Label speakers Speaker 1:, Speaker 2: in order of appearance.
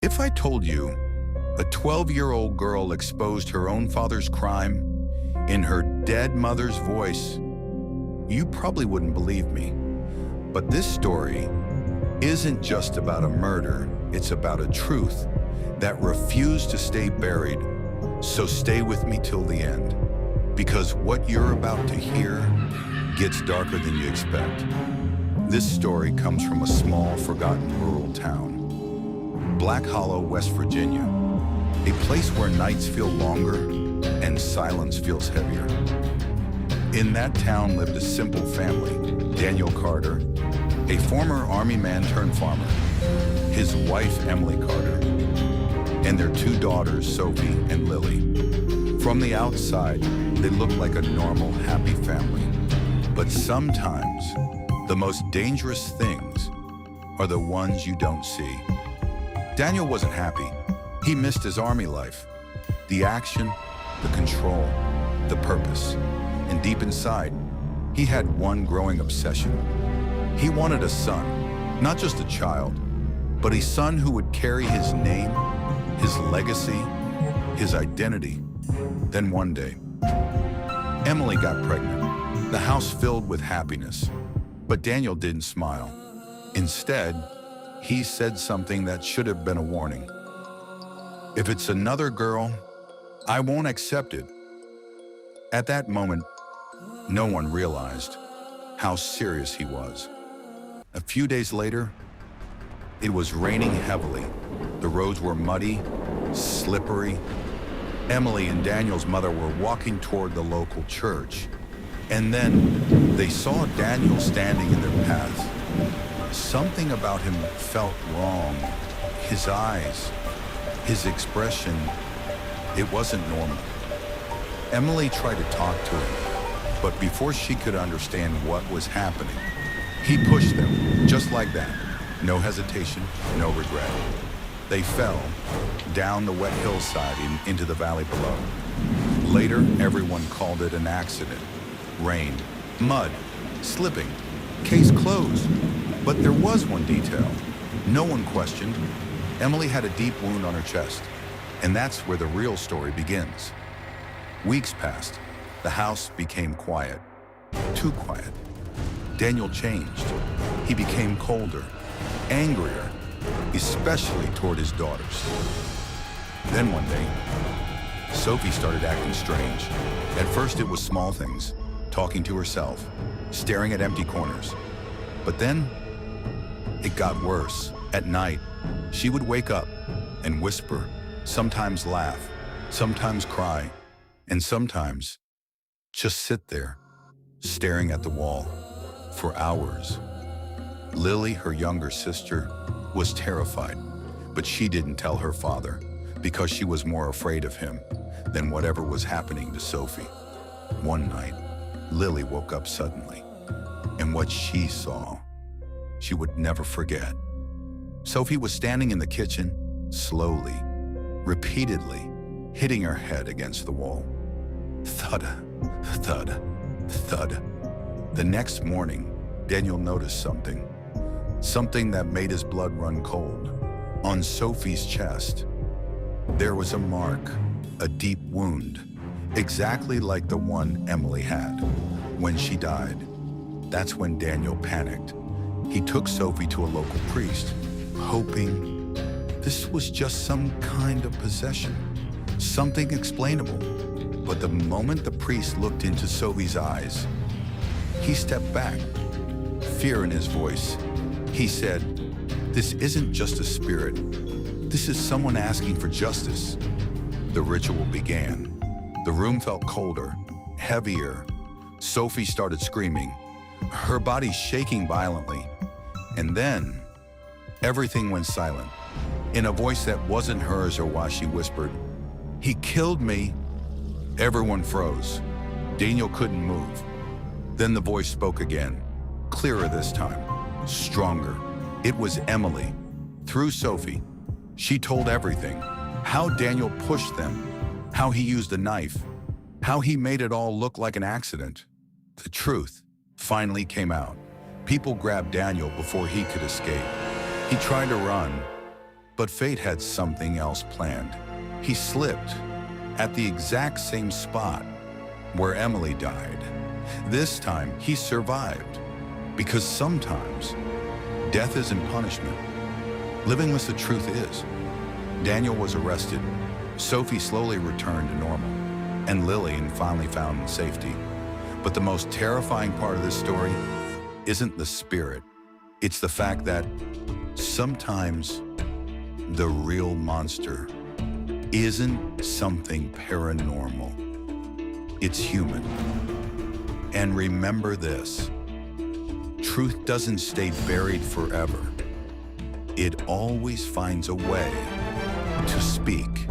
Speaker 1: If I told you a 12-year-old girl exposed her own father's crime in her dead mother's voice, you probably wouldn't believe me. But this story isn't just about a murder, it's about a truth that refused to stay buried. So stay with me till the end, because what you're about to hear gets darker than you expect. This story comes from a small, forgotten rural town, Black Hollow, West Virginia, a place where nights feel longer and silence feels heavier. In that town lived a simple family: Daniel Carter, a former Army man turned farmer, his wife Emily Carter, and their two daughters, Sophie and Lily. From the outside, they look like a normal, happy family. But sometimes, the most dangerous things are the ones you don't see. Daniel wasn't happy. He missed his Army life, the action, the control, the purpose. And deep inside, he had one growing obsession. He wanted a son, not just a child, but a son who would carry his name, his legacy, his identity. Then one day, Emily got pregnant. The house filled with happiness, but Daniel didn't smile. Instead, he said something that should have been a warning. "If it's another girl, I won't accept it." At that moment, no one realized how serious he was. A few days later, it was raining heavily. The roads were muddy, slippery. Emily and Daniel's mother were walking toward the local church, and then they saw Daniel standing in their path. Something about him felt wrong. His eyes, his expression, it wasn't normal. Emily tried to talk to him, but before she could understand what was happening, he pushed them, just like that. No hesitation, no regret. They fell down the wet hillside into the valley below. Later, everyone called it an accident. Rain, mud, slipping, case closed. But there was one detail no one questioned. Emily had a deep wound on her chest, and that's where the real story begins. Weeks passed. The house became quiet, too quiet. Daniel changed. He became colder, angrier, especially toward his daughters. Then one day, Sophie started acting strange. At first it was small things, talking to herself, staring at empty corners. But then, it got worse. At night, she would wake up and whisper, sometimes laugh, sometimes cry, and sometimes just sit there, staring at the wall for hours. Lily, her younger sister, was terrified, but she didn't tell her father because she was more afraid of him than whatever was happening to Sophie. One night, Lily woke up suddenly, and what she saw, she would never forget. Sophie was standing in the kitchen, slowly, repeatedly, hitting her head against the wall. Thud, thud, thud. The next morning, Daniel noticed something that made his blood run cold. On Sophie's chest, there was a mark, a deep wound, exactly like the one Emily had when she died. That's when Daniel panicked. He took Sophie to a local priest, hoping this was just some kind of possession, something explainable. But the moment the priest looked into Sophie's eyes, he stepped back, fear in his voice. He said, "This isn't just a spirit. This is someone asking for justice." The ritual began. The room felt colder, heavier. Sophie started screaming, her body shaking violently. And then, everything went silent. In a voice that wasn't hers or why, she whispered, "He killed me." Everyone froze. Daniel couldn't move. Then the voice spoke again, clearer this time, stronger. It was Emily. Through Sophie, she told everything. How Daniel pushed them, how he used a knife, how he made it all look like an accident. The truth finally came out. People grabbed Daniel before he could escape. He tried to run, But fate had something else planned. He slipped at the exact same spot where Emily died. This time, he survived because sometimes death isn't punishment. Living as the truth is. Daniel was arrested. Sophie slowly returned to normal, and Lillian finally found in safety. But the most terrifying part of this story isn't the spirit. It's the fact that sometimes the real monster isn't something paranormal. It's human. And remember this, truth doesn't stay buried forever. It always finds a way to speak.